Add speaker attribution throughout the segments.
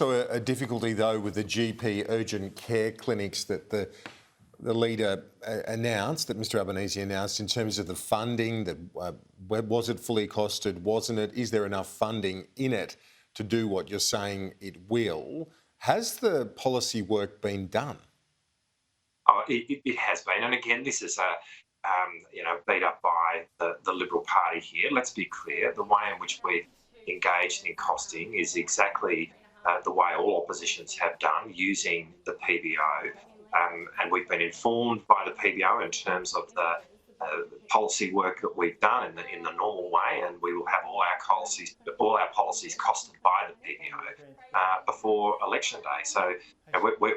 Speaker 1: So a difficulty, though, with the GP urgent care clinics that the leader announced, that Mr Albanese announced, in terms of the funding, that was it fully costed, wasn't it? Is there enough funding in it to do what you're saying it will? Has the policy work been done?
Speaker 2: Oh, it has been. And again, this is beat up by the Liberal Party here. Let's be clear, the way in which we've engaged in costing is exactly the way all oppositions have done, using the PBO. And we've been informed by the PBO in terms of the policy work that we've done in the normal way, and we will have all our policies costed by the PBO before election day. So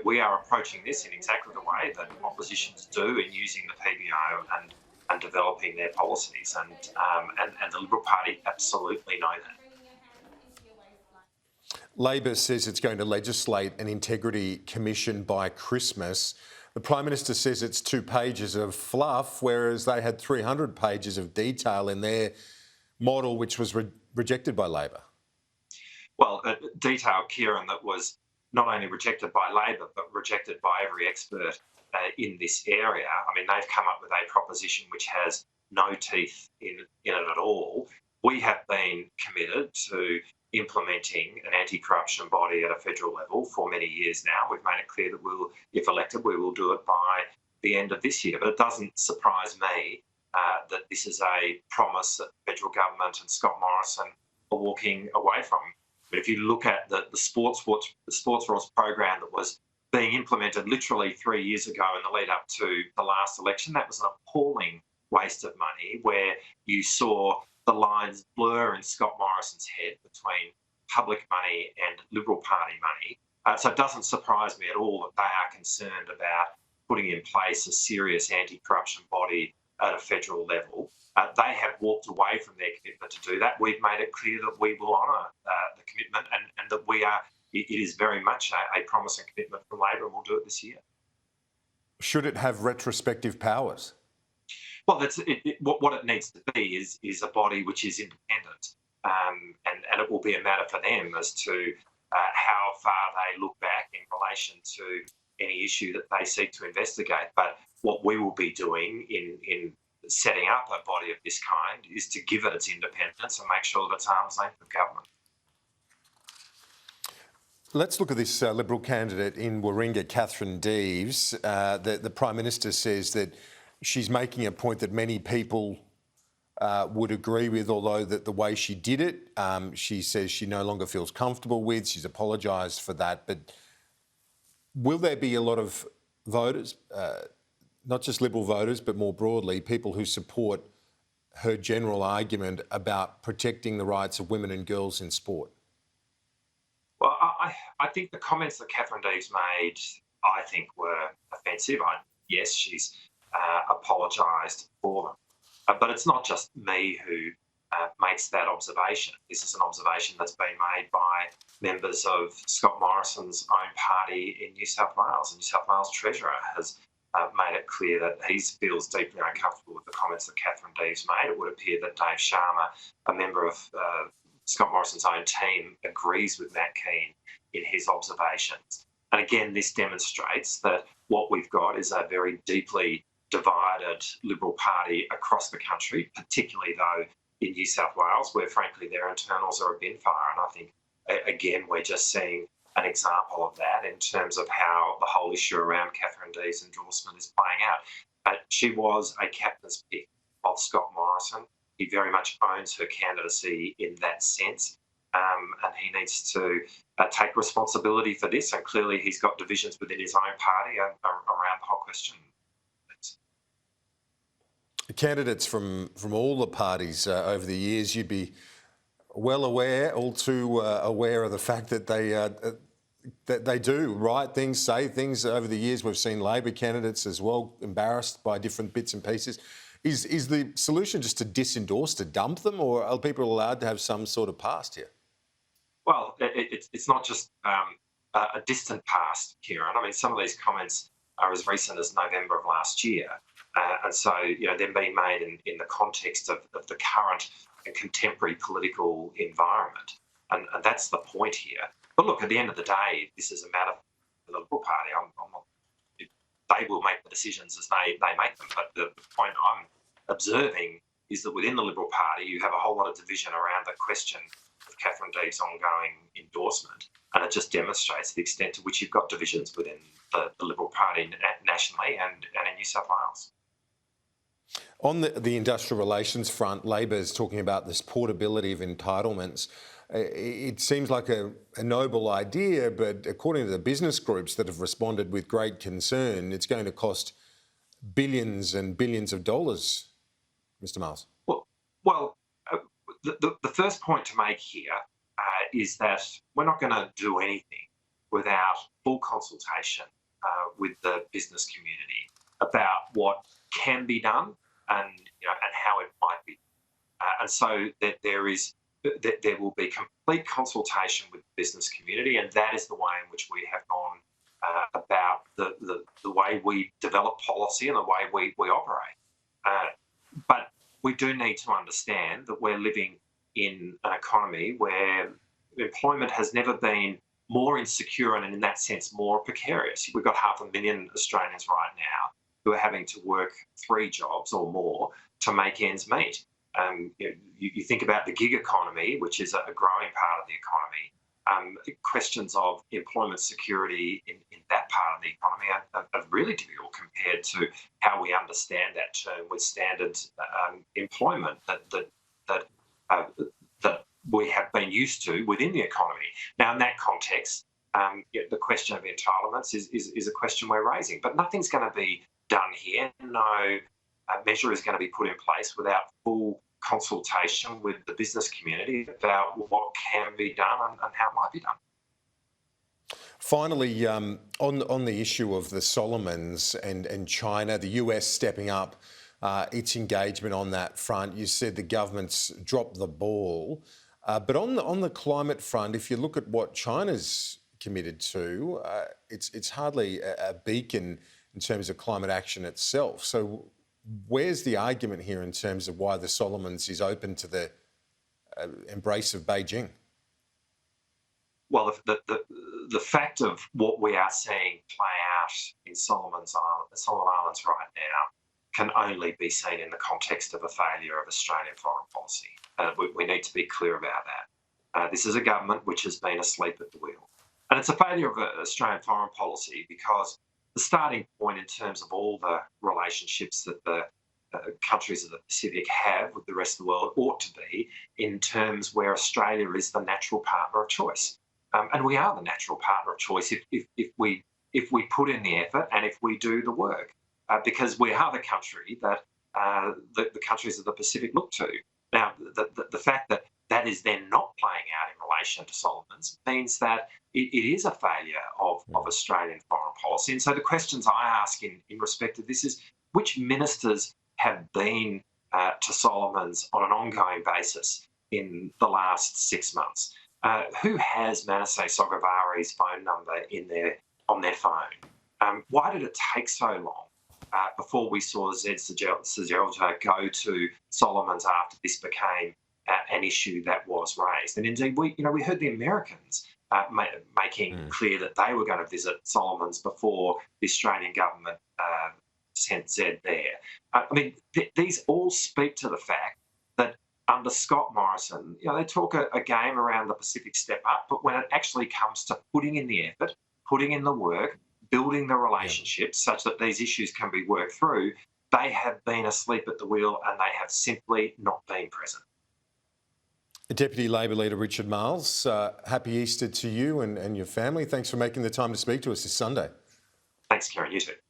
Speaker 2: we are approaching this in exactly the way that oppositions do in using the PBO and developing their policies, and the Liberal Party absolutely know that.
Speaker 1: Labor says it's going to legislate an integrity commission by Christmas. The Prime Minister says it's 2 pages of fluff, whereas they had 300 pages of detail in their model, which was rejected by Labor.
Speaker 2: Well, detail, Kieran, that was not only rejected by Labor, but rejected by every expert in this area. I mean, they've come up with a proposition which has no teeth in it at all. We have been committed to implementing an anti-corruption body at a federal level for many years now. We've made it clear that if elected, we will do it by the end of this year. But it doesn't surprise me that this is a promise that the federal government and Scott Morrison are walking away from. But if you look at the Sports Rules program that was being implemented literally 3 years ago in the lead up to the last election, that was an appalling waste of money, where you saw the lines blur in Scott Morrison's head between public money and Liberal Party money. So it doesn't surprise me at all that they are concerned about putting in place a serious anti-corruption body at a federal level. They have walked away from their commitment to do that. We've made it clear that we will honour the commitment, and that it is very much a promising commitment from Labor, and we'll do it this year.
Speaker 1: Should it have retrospective powers?
Speaker 2: Well, what it needs to be is a body which is independent, and it will be a matter for them as to how far they look back in relation to any issue that they seek to investigate. But what we will be doing in setting up a body of this kind is to give it its independence and make sure that it's arm's length of government.
Speaker 1: Let's look at this Liberal candidate in Warringah, Catherine Deves. The Prime Minister says that she's making a point that many people would agree with, although that the way she did it, she says she no longer feels comfortable with. She's apologised for that. But will there be a lot of voters, not just Liberal voters, but more broadly, people who support her general argument about protecting the rights of women and girls in sport?
Speaker 2: Well, I think the comments that Catherine Deves made, I think, were offensive. Yes, she's apologised for them. But it's not just me who makes that observation. This is an observation that's been made by members of Scott Morrison's own party in New South Wales. The New South Wales Treasurer has made it clear that he feels deeply uncomfortable with the comments that Catherine Deves made. It would appear that Dave Sharma, a member of Scott Morrison's own team, agrees with Matt Keane in his observations. And again, this demonstrates that what we've got is a very deeply divided Liberal Party across the country, particularly though in New South Wales, where frankly their internals are a bin fire. And I think, again, we're just seeing an example of that in terms of how the whole issue around Catherine Deves' endorsement is playing out. She was a captain's pick of Scott Morrison. He very much owns her candidacy in that sense, and he needs to take responsibility for this. And clearly he's got divisions within his own party around the whole question.
Speaker 1: Candidates from all the parties over the years, you'd be well aware, all too aware of the fact that they do write things, say things. Over the years, we've seen Labor candidates as well embarrassed by different bits and pieces. Is the solution just to disendorse, to dump them, or are people allowed to have some sort of past here?
Speaker 2: Well, it's not just a distant past, Kieran. I mean, some of these comments are as recent as November of last year. And so, they're being made in the context of the current and contemporary political environment. And that's the point here. But look, at the end of the day, this is a matter for the Liberal Party. I'm not, they will make the decisions as they make them. But the point I'm observing is that within the Liberal Party, you have a whole lot of division around the question of Catherine Dee's ongoing endorsement. And it just demonstrates the extent to which you've got divisions within the Liberal Party nationally and in New South Wales.
Speaker 1: On the industrial relations front, Labor is talking about this portability of entitlements. It seems like a noble idea, but according to the business groups that have responded with great concern, it's going to cost billions and billions of dollars, Mr. Marles.
Speaker 2: Well, the first point to make here is that we're not going to do anything without full consultation with the business community about what can be done and how it might be, and so that there will be complete consultation with the business community, and that is the way in which we have gone about the way we develop policy and the way we operate. But we do need to understand that we're living in an economy where employment has never been more insecure and in that sense more precarious. We've got 500,000 Australians right now who are having to work 3 jobs or more to make ends meet. You think about the gig economy, which is a growing part of the economy. Questions of employment security in that part of the economy are really difficult compared to how we understand that term with standard employment that we have been used to within the economy. Now, in that context, the question of entitlements is a question we're raising, but nothing's going to be done here. No measure is going to be put in place without full consultation with the business community about what can be done and how it might be done.
Speaker 1: Finally, on the issue of the Solomons and China, the US stepping up its engagement on that front, you said the government's dropped the ball. But on the climate front, if you look at what China's committed to, it's hardly a beacon in terms of climate action itself. So where's the argument here in terms of why the Solomons is open to the embrace of Beijing?
Speaker 2: Well, the fact of what we are seeing play out in Solomon Islands right now can only be seen in the context of a failure of Australian foreign policy. We need to be clear about that. This is a government which has been asleep at the wheel. And it's a failure of Australian foreign policy because the starting point in terms of all the relationships that the countries of the Pacific have with the rest of the world ought to be in terms where Australia is the natural partner of choice. And we are the natural partner of choice if we put in the effort and if we do the work, because we are the country that the countries of the Pacific look to. Now, the fact that that is then not playing out in relation to Solomons means that it is a failure of Australian foreign policy. And so the questions I ask in respect of this is, which ministers have been to Solomons on an ongoing basis in the last 6 months? Who has Manasseh Sogavari's phone number on their phone? Why did it take so long before we saw Zed Sejelta go to Solomons after this became an issue that was raised? And indeed, we heard the Americans making clear that they were going to visit Solomons before the Australian government sent Zed there. I mean, these all speak to the fact that under Scott Morrison, they talk a game around the Pacific step up, but when it actually comes to putting in the effort, putting in the work, building the relationships such that these issues can be worked through, they have been asleep at the wheel and they have simply not been present.
Speaker 1: Deputy Labor Leader Richard Marles, happy Easter to you and your family. Thanks for making the time to speak to us this Sunday.
Speaker 2: Thanks, Kieran. You too.